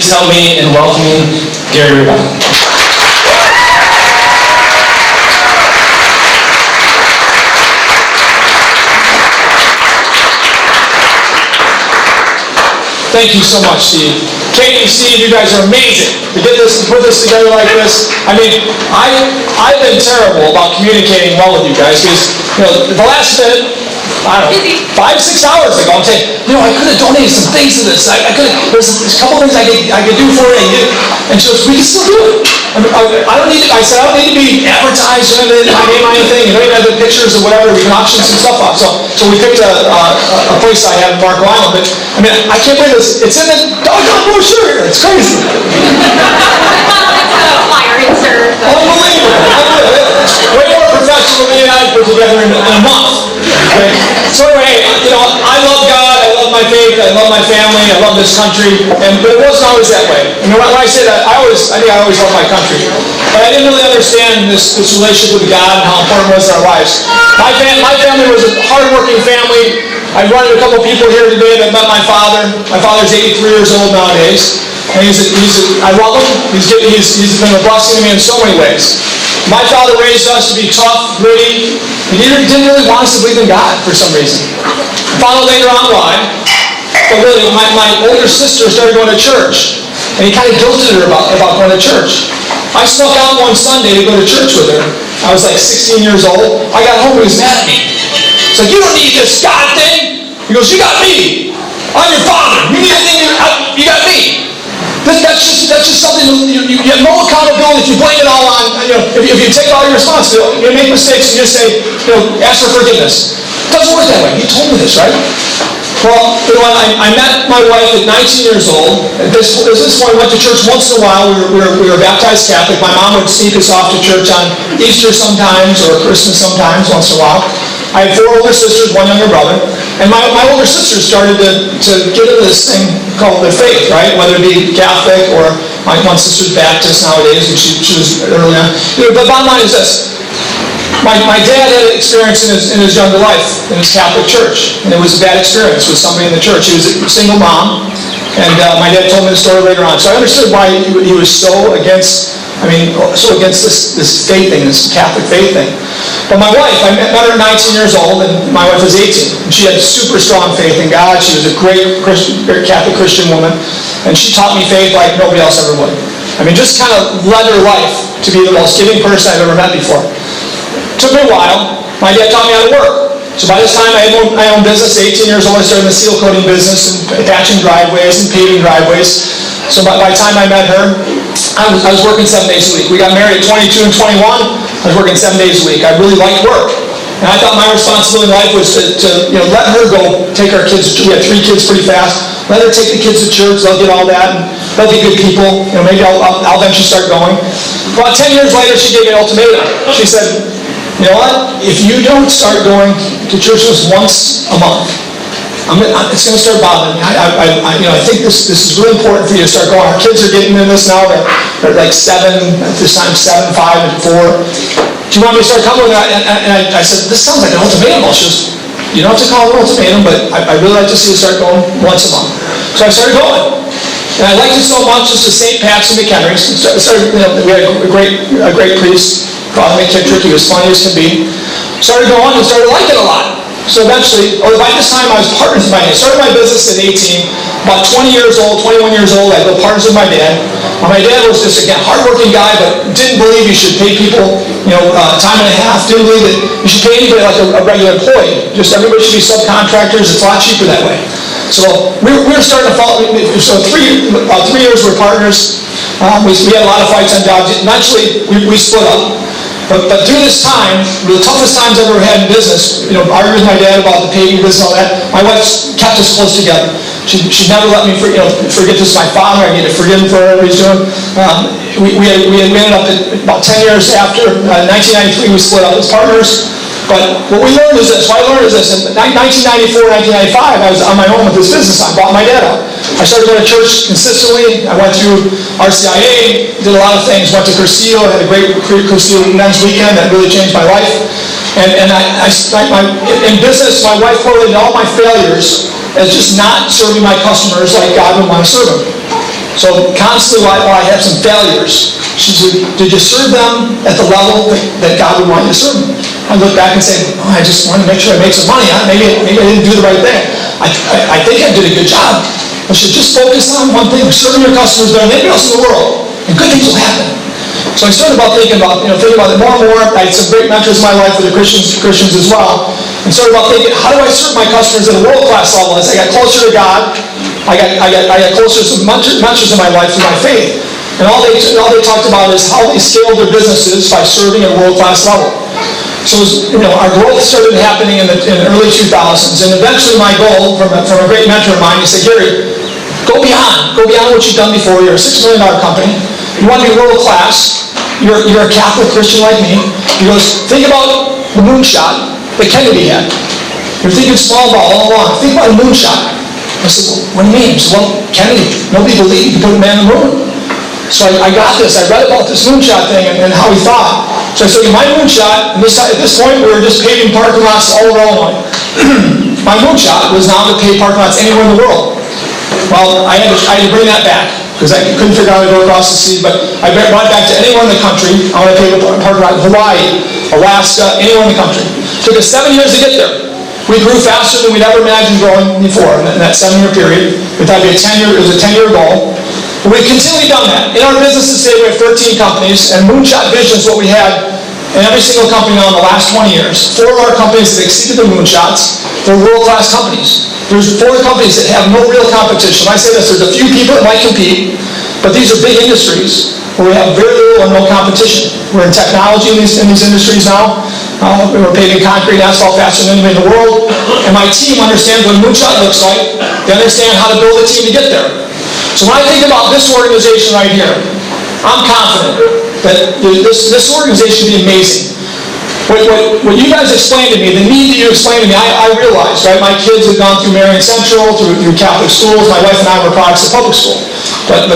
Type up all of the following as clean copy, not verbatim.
please help me in welcoming Gary Rabine. Thank you so much, Steve. Katie, Steve, you guys are amazing. To put this together like this. I mean, I've been terrible about communicating well with you guys because, the last minute, I don't know, 5-6 hours ago, I'm saying, I could have donated some things to this. There's a couple things I could do for you. And she goes, we can still do it. I don't need to be advertised or my name on anything. You don't even have the pictures or whatever. We can auction some stuff off. So we picked a place I have in Marco Island. But, I can't believe this. It's in the doggone brochure. It's crazy. Unbelievable. Way more professional than I put together in a month. Okay? So anyway, I love God, I love my faith, I love my family, I love this country, but it wasn't always that way. When I say that, I think I always loved my country. But I didn't really understand this relationship with God and how important it was in our lives. My family was a hard-working family. I run into a couple people here today that met my father. My father's 83 years old nowadays. And I love him. He's been a blessing to me in so many ways. My father raised us to be tough, gritty, and he didn't really want us to believe in God for some reason. I found out later on why. But really, my older sister started going to church, and he kind of guilted her about going to church. I snuck out one Sunday to go to church with her. I was like 16 years old. I got home, he was mad at me. He's like, you don't need this God thing. He goes, you got me. I'm your father. You need anything, you got me. That's just something you have no accountability if you blame it all on. If you take all your responsibility, you make mistakes and you just say, ask for forgiveness. It doesn't work that way. He told me this, right? Well, I met my wife at 19 years old. At this point, we went to church once in a while. We were baptized Catholic. My mom would sneak us off to church on Easter sometimes or Christmas sometimes, once in a while. I had 4 older sisters, 1 younger brother. And my older sisters started to get into this thing called their faith, right? Whether it be Catholic or my one sister's Baptist nowadays, and she was early on. But bottom line is this. My dad had an experience in his younger life in his Catholic church. And it was a bad experience with somebody in the church. He was a single mom. And my dad told me the story later on. So I understood why he was so against this faith thing, this Catholic faith thing. But my wife, I met her at 19 years old, and my wife was 18. And she had super strong faith in God. She was a great Catholic Christian woman. And she taught me faith like nobody else ever would. Just kind of led her life to be the most giving person I've ever met before. It took me a while. My dad taught me how to work. So by this time, I had my own business. 18 years old, I started in the seal coating business and patching driveways and paving driveways. So by the time I met her, I was working 7 days a week. We got married at 22 and 21. I was working 7 days a week. I really liked work. And I thought my responsibility in life was to let her go take our kids. We had 3 kids pretty fast. Let her take the kids to church. They'll get all that. And they'll be good people. Maybe I'll eventually start going. About 10 years later, she gave me an ultimatum. She said, you know what? If you don't start going to church once a month, it's going to start bothering me. I think this is really important for you to start going. Our kids are getting into this now. They're like 7, at this time 7, 5, and 4. Do you want me to start coming? And I said, this sounds like an ultimatum. She goes, you don't have to call it an ultimatum, but I really like to see you start going once a month. So I started going. And I liked it so much, just to St. Pat's and McHenry's. We had a great priest, Father McKittrick. He was funny as can be. Started going and started liking it a lot. So eventually, by this time I was partners with my dad. Started my business at 18, about 20 years old, 21 years old, I go partners with my dad. My dad was just, again, hardworking guy, but didn't believe you should pay people, time and a half. Didn't believe that you should pay anybody like a regular employee. Just everybody should be subcontractors. It's a lot cheaper that way. So we were starting to follow. So 3 years we were partners. We had a lot of fights on jobs. Eventually, we split up. But through this time, the toughest times I've ever had in business, arguing with my dad about the paving business and all that, my wife kept us close together. She never let me forget this is my father. I need to forgive him for whatever he's doing. We ended up at about 10 years after 1993. We split up as partners. But what we learned is this. What I learned is this. In 1994, 1995, I was on my own with this business. I bought my dad out. I started going to church consistently. I went through RCIA, did a lot of things. Went to Cursillo, had a great Cursillo men's weekend that really changed my life. And in business, my wife correlated all my failures as just not serving my customers like God would want to serve them. So constantly, while I have some failures, she said, did you serve them at the level that God would want you to serve them? I look back and say, oh, I just wanted to make sure I make some money. Maybe I didn't do the right thing. I think I did a good job. I should just focus on one thing, serving your customers better than anybody else in the world, and good things will happen. So I started thinking about it more and more. I had some great mentors in my life that are Christians as well. And started thinking, how do I serve my customers at a world-class level? As I got closer to God, I got closer to some mentors in my life through my faith. And all they talked about is how they scaled their businesses by serving at a world-class level. So our growth started happening in the early 2000s. And eventually my goal from a great mentor of mine, he said, Gary, go beyond what you've done before. You're a $6 million company. You want to be world-class. You're a Catholic Christian like me. He goes, think about the moonshot that Kennedy had. You're thinking small ball all along. Think about a moonshot. I said, well, what do you mean? He said, well, Kennedy, nobody believed he could put a man on the moon. So I got this. I read about this moonshot thing and how he thought. So I said, my moonshot, and at this point, we were just paving parking lots all over Illinois. My moonshot was now to pave parking lots anywhere in the world. Well, I had to bring that back because I couldn't figure out how to go across the sea, but I brought it back to anywhere in the country. I want to pave a parking lot in Hawaii, Alaska, anywhere in the country. It took us 7 years to get there. We grew faster than we'd ever imagined growing before in that 7-year period. It was a 10-year goal. But we've continually done that. In our businesses today, we have 13 companies, and Moonshot Vision is what we had in every single company now in the last 20 years. 4 of our companies have exceeded the moonshots. They're world-class companies. There's 4 companies that have no real competition. When I say this, there's a few people that might compete, but these are big industries where we have very little or no competition. We're in technology in these industries now. We're paving concrete and asphalt faster than anybody in the world. And my team understands what a moonshot looks like. They understand how to build a team to get there. So when I think about this organization right here, I'm confident that this organization will be amazing. What you guys explained to me, the need that you explained to me, I realized, right? My kids have gone through Marian Central, through Catholic schools. My wife and I were products of public school. But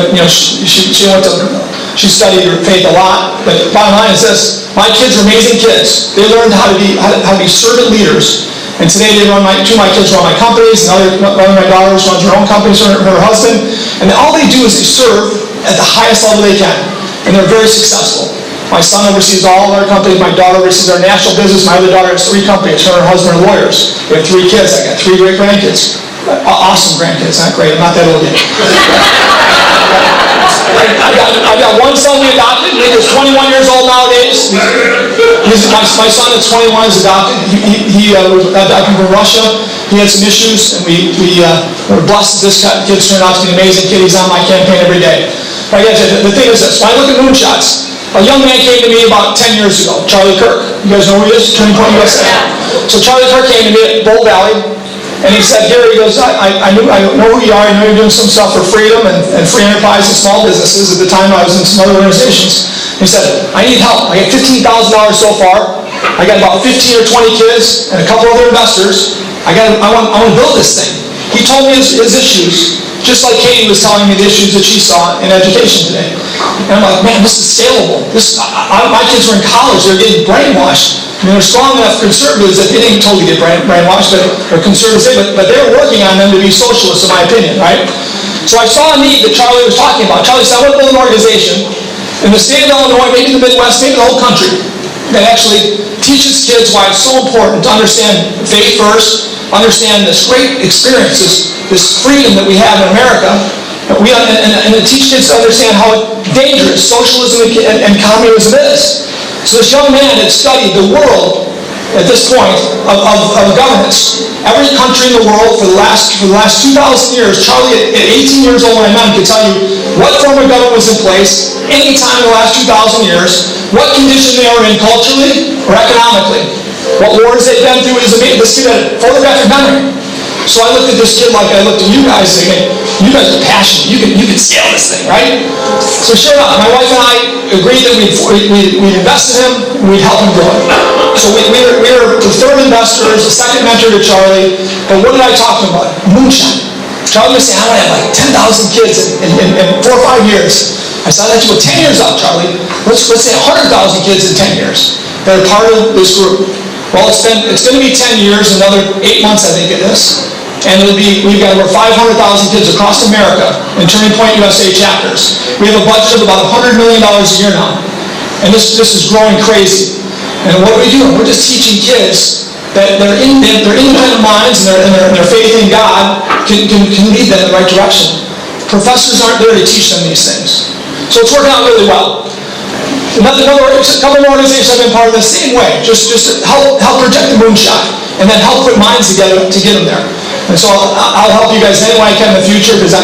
she studied her faith a lot. But bottom line is this: my kids are amazing kids. They learned how to be servant leaders. And today two of my kids run my companies, and one of my daughters runs her own company, her husband. And all they do is they serve at the highest level they can. And they're very successful. My son oversees all of our companies. My daughter oversees our national business. My other daughter has 3 companies. Her and her husband are lawyers. We have 3 kids. I got 3 great grandkids. Awesome grandkids. Not great. I'm not that old yet. I got one son we adopted. He's 21 years old nowadays. My son at 21 is adopted. He was adopted from Russia. He had some issues, and we were blessed that this kid turned out to be an amazing kid. He's on my campaign every day. But the thing is this: when I look at moonshots, a young man came to me about 10 years ago, Charlie Kirk. You guys know who he is? Turning Point USA. So Charlie Kirk came to me at Bull Valley, and he said, Gary, he goes, I know who you are. I know you're doing some stuff for freedom and free enterprise and small businesses. At the time, I was in some other organizations. He said, I need help. I got $15,000 so far. I got about 15 or 20 kids and a couple other investors. I want to build this thing. He told me his issues, just like Katie was telling me the issues that she saw in education today. And I'm like, man, this is scalable. My kids are in college. They're getting brainwashed. I mean, they're strong enough conservatives that they didn't totally get brainwashed, or conservatives, but they're working on them to be socialists, in my opinion, right? So I saw a need that Charlie was talking about. Charlie said, I want to build an organization in the state of Illinois, maybe the Midwest, maybe the whole country, that actually teaches kids why it's so important to understand faith first, understand this great experience, this freedom that we have in America, and to teach kids to understand how dangerous socialism and communism is. So this young man had studied the world at this point of governance. Every country in the world for the last 2,000 years. Charlie, at 18 years old when I met him, could tell you what form of government was in place any time in the last 2,000 years, what condition they are in culturally or economically, what wars they've been through. This kid had photographic memory. So I looked at this kid like I looked at you guys, thinking, you guys are passionate. You can scale this thing, right? So sure enough, my wife and I agreed that we'd invest in him, and we'd help him grow it. So we were the third investors, the second mentor to Charlie. But what did I talk to him about? Moonshine. Charlie was saying, I want to have like 10,000 kids in 4 or 5 years. I said, I'd like to go 10 years out, Charlie. Let's say 100,000 kids in 10 years that are part of this group. Well, it's going to be 10 years, another 8 months, I think it is. And we've got over 500,000 kids across America in Turning Point USA chapters. We have a budget of about $100 million a year now. And this is growing crazy. And what are we doing? We're just teaching kids that their independent minds and their faith in God can lead them in the right direction. Professors aren't there to teach them these things. So it's working out really well. A couple of organizations have been part of the same way, just to help project the moonshot, and then help put minds together to get them there. And so I'll help you guys any way I can in the future, because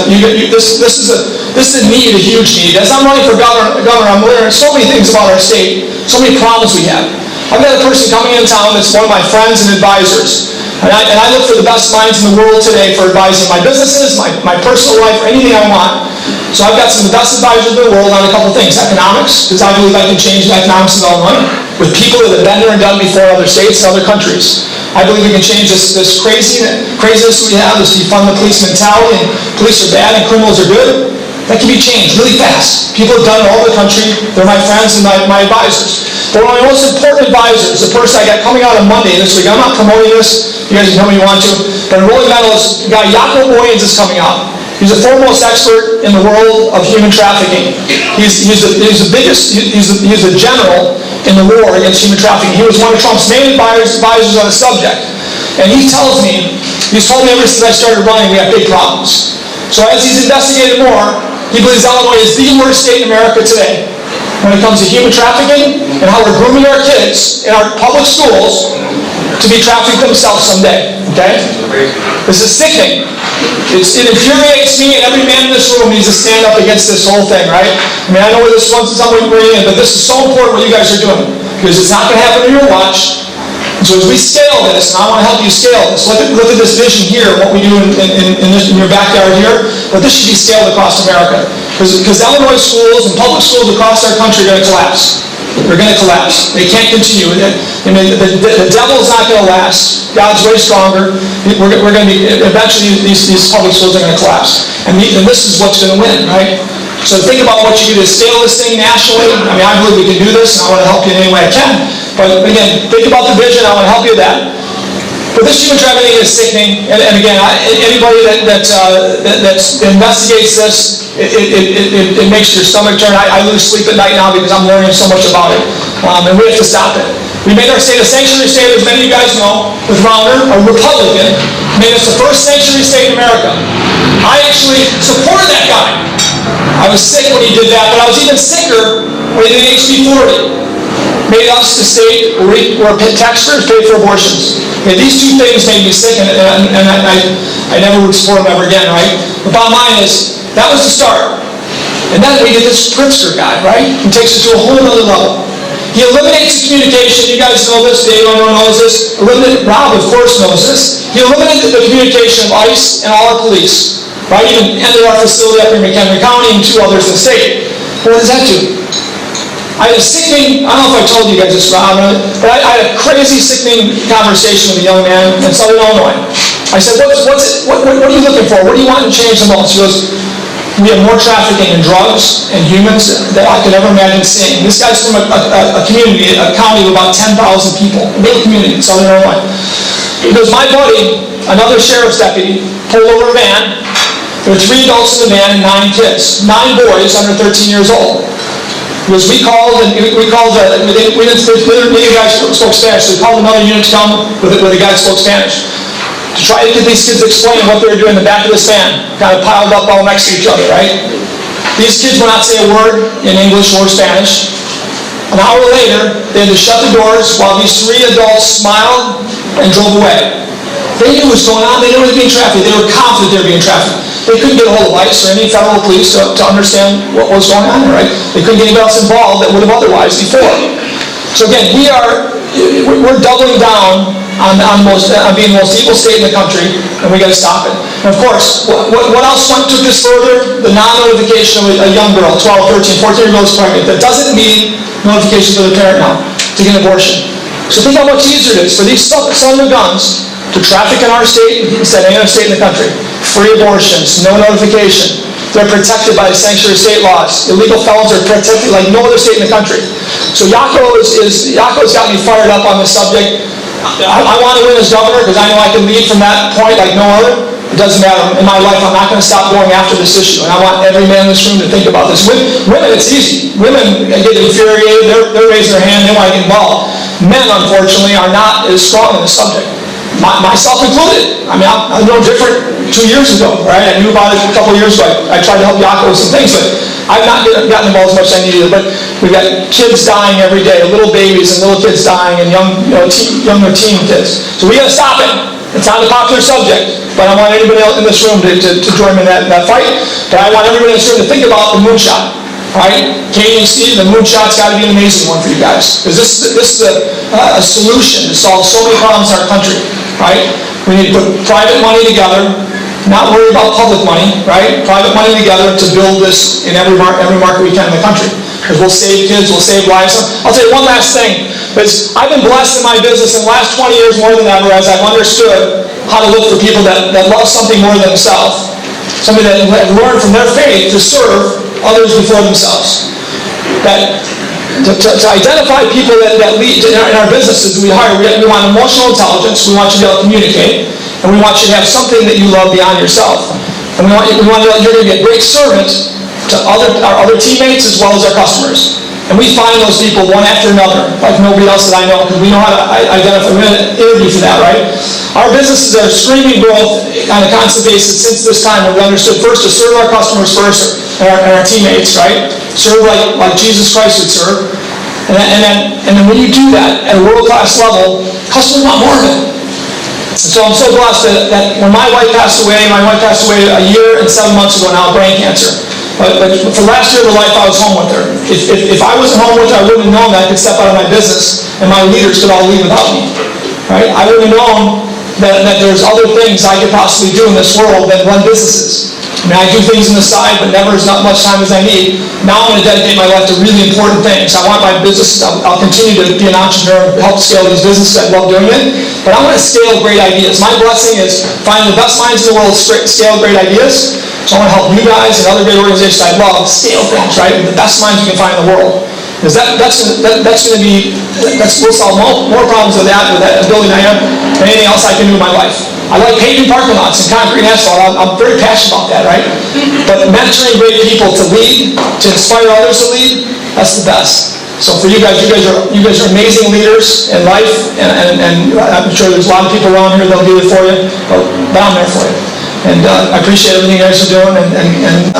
this is a need, a huge need. As I'm running for governor, I'm learning so many things about our state, so many problems we have. I've got a person coming in town that's one of my friends and advisors. And I look for the best minds in the world today for advising my businesses, my personal life, or anything I want. So I've got some of the best advisors in the world on a couple of things. Economics, because I believe I can change the economics of Illinois with people that have been there and done before in other states and other countries. I believe we can change this craziness we have, this defund the police mentality, and police are bad and criminals are good. That can be changed really fast. People have done it all over the country. They're my friends and my advisors. But one of my most important advisors, the person I got coming out on Monday this week, I'm not promoting this, you guys can tell me you want to, but enrolling medalist, the guy Jaco Boyens is coming out. He's the foremost expert in the world of human trafficking. He's a general in the war against human trafficking. He was one of Trump's main advisors on the subject. And he tells me, he's told me ever since I started running, we have big problems. So as he's investigated more, he believes Illinois is the worst state in America today when it comes to human trafficking and how we're grooming our kids in our public schools to be trafficked themselves someday. Okay? This is sickening. It infuriates me, and every man in this room needs to stand up against this whole thing, right? I mean, I know where this one's somewhere in, but this is so important what you guys are doing, because it's not going to happen on your watch. And so as we scale this, and I want to help you scale this, look at this vision here, what we do in your backyard here, but this should be scaled across America. Because Illinois schools and public schools across our country are going to collapse. They're going to collapse. They can't continue. The devil's not going to last. God's way stronger. We're going to be, eventually these public schools are going to collapse. And this is what's going to win, right? So think about what you do to scale this thing nationally. I mean, I believe we can do this, and I want to help you in any way I can. But again, think about the vision. I want to help you with that. But this human trafficking is sickening. And again, anybody that investigates this, it makes your stomach turn. I lose sleep at night now because I'm learning so much about it. And we have to stop it. We made our state a sanctuary state, as many of you guys know, with Rauner, a Republican, made us the first sanctuary state in America. I actually supported that guy. I was sick when he did that, but I was even sicker when he did HB 40. Made us the state where taxpayers pay for abortions. Okay, these two things made me sick, and I never would support them ever again, right? The bottom line is, that was the start. And then we get this Pritzker guy, right? He takes it to a whole other level. He eliminates the communication. You guys know this. Dave, everyone knows this. Rob, of course, knows this. He eliminated the communication of ICE and all our police, right? Even ended our facility up in McHenry County and 2 others in the state. What does that do? I had a sickening, I don't know if I told you guys this, Rob, but I had a crazy, sickening conversation with a young man in Southern Illinois. I said, what are you looking for? What do you want to change the most? He goes, we have more trafficking in drugs and humans that I could ever imagine seeing. This guy's from a community, a county of about 10,000 people, a little community in Southern Illinois. He goes, my buddy, another sheriff's deputy, pulled over a van. There were 3 adults in the van and 9 kids, 9 boys under 13 years old. Was we didn't think the guy spoke Spanish, so we called another unit to come with a guy that spoke Spanish to try to get these kids to explain what they were doing in the back of this van, kind of piled up all next to each other, right? These kids would not say a word in English or Spanish. An hour later, they had to shut the doors while these 3 adults smiled and drove away. They knew what was going on. They knew they were being trafficked. They were confident they were being trafficked. They couldn't get a hold of ICE or any federal police to understand what was going on, right? They couldn't get anybody else involved that would have otherwise before. So again, we're doubling down on being the most evil state in the country, and we got to stop it. And of course, what else took this further? The non-notification of a young girl, 12, 13, 14-year-old is pregnant. That doesn't mean notification to the parent now to get an abortion. So think how much easier it is for these sons of guns to traffic in our state instead of any other state in the country. Free abortions, no notification. They're protected by the sanctuary state laws. Illegal felons are protected like no other state in the country. So Jaco's got me fired up on this subject. I want to win as governor because I know I can lead from that point like no other. It doesn't matter. In my life, I'm not going to stop going after this issue. And I want every man in this room to think about this. Women, it's easy. Women get infuriated. They're raising their hand. They want to get involved. Men, unfortunately, are not as strong in the subject. Myself included. I mean, I'm no different 2 years ago, right? I knew about it a couple of years ago. I tried to help Yaakov with some things, but I've not gotten involved as much as I needed. But we've got kids dying every day, little babies and little kids dying, and younger teen kids. So we got to stop it. It's not a popular subject, but I want anybody else in this room to join me in that fight. But I want everybody in this room to think about the moonshot. All right, Katie and Steve, the moonshot's got to be an amazing one for you guys, because this is a solution to solve so many problems in our country. Right? We need to put private money together, not worry about public money. Right? Private money together to build this in every market we can in the country, because we'll save kids, we'll save lives. I'll tell you one last thing. Because I've been blessed in my business in the last 20 years more than ever as I've understood how to look for people that love something more than themselves. Somebody that have learned from their faith to serve others before themselves. To identify people that lead in our businesses we hire, we want emotional intelligence, we want you to be able to communicate, and we want you to have something that you love beyond yourself. And we want you to know that you're going to be a great servant to our other teammates as well as our customers. And we find those people one after another, like nobody else that I know, because we know how to identify. We're going to interview for that, right? Our businesses are screaming growth on a constant basis since this time when we understood first to serve our customers first and our teammates, right? Serve like Jesus Christ would serve. And then when you do that at a world-class level, customers want more of it. And so I'm so blessed that when my wife passed away a year and 7 months ago now, brain cancer. But for last year of her life, I was home with her. If I wasn't home with her, I wouldn't have known that I could step out of my business and my leaders could all leave without me. Right? I wouldn't have known that there's other things I could possibly do in this world than run businesses. I mean, I do things on the side, but never as much time as I need. Now I'm going to dedicate my life to really important things. I want my business, I'll continue to be an entrepreneur and help scale these businesses. I love doing it. But I want to scale great ideas. My blessing is find the best minds in the world to scale great ideas. So I want to help you guys and other great organizations I love scale things, right? The best minds you can find in the world. Because we'll solve more problems with that ability I have than anything else I can do in my life. I like paving parking lots and concrete and asphalt. I'm very passionate about that, right? But mentoring great people to lead, to inspire others to lead, that's the best. So for you guys are amazing leaders in life, and I'm sure there's a lot of people around here that'll be there for you, but I'm there for you. And I appreciate everything you guys are doing, and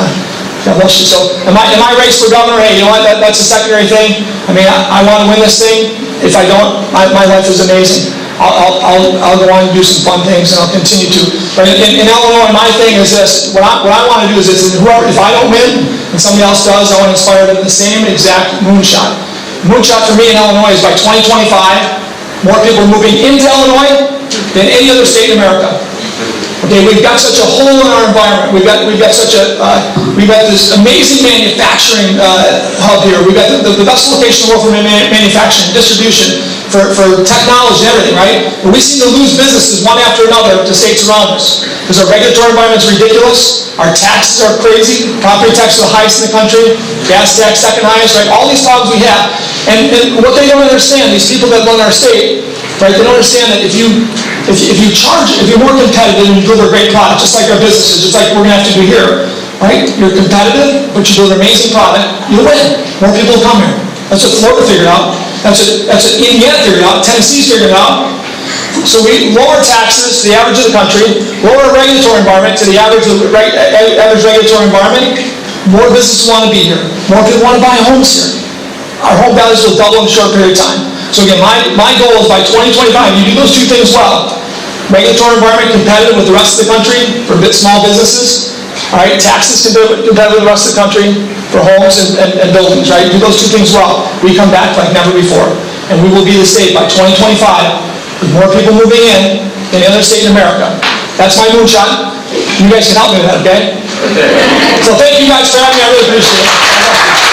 God bless you. So, am I race for governor? Hey, you know what? That's a secondary thing. I mean, I want to win this thing. If I don't, my life is amazing. I'll go on and do some fun things, and I'll continue to. But in Illinois, my thing is this. What I want to do is this. If I don't win, and somebody else does, I want to inspire them to the same exact moonshot. Moonshot for me in Illinois is by 2025, more people are moving into Illinois than any other state in America. Okay, we've got such a hole in our environment. We've got this amazing manufacturing hub here. We've got the best location in the world for manufacturing, distribution, for technology and everything, right? But we seem to lose businesses one after another to states around us. Because our regulatory environment is ridiculous. Our taxes are crazy. Property taxes are the highest in the country. Gas tax second highest, right? All these problems we have. And what they don't understand, these people that run our state, right? They don't understand that if you're more competitive and you deliver a great product, just like our businesses, just like we're going to have to do here, right? You're competitive, but you deliver an amazing product, you'll win. More people will come here. That's what Florida figured out. That's what Indiana figured out. Tennessee's figured it out. So we lower taxes to the average of the country, lower our regulatory environment to the average regulatory environment. More businesses want to be here. More people want to buy homes here. Our home values will double in a short period of time. So again, my goal is by 2025, you do those two things well. Regulatory environment competitive with the rest of the country for small businesses. All right, taxes competitive with the rest of the country for homes and buildings, right? Do those two things well. We come back like never before. And we will be the state by 2025 with more people moving in than any other state in America. That's my moonshot. You guys can help me with that, okay? So thank you guys for having me. I really appreciate it.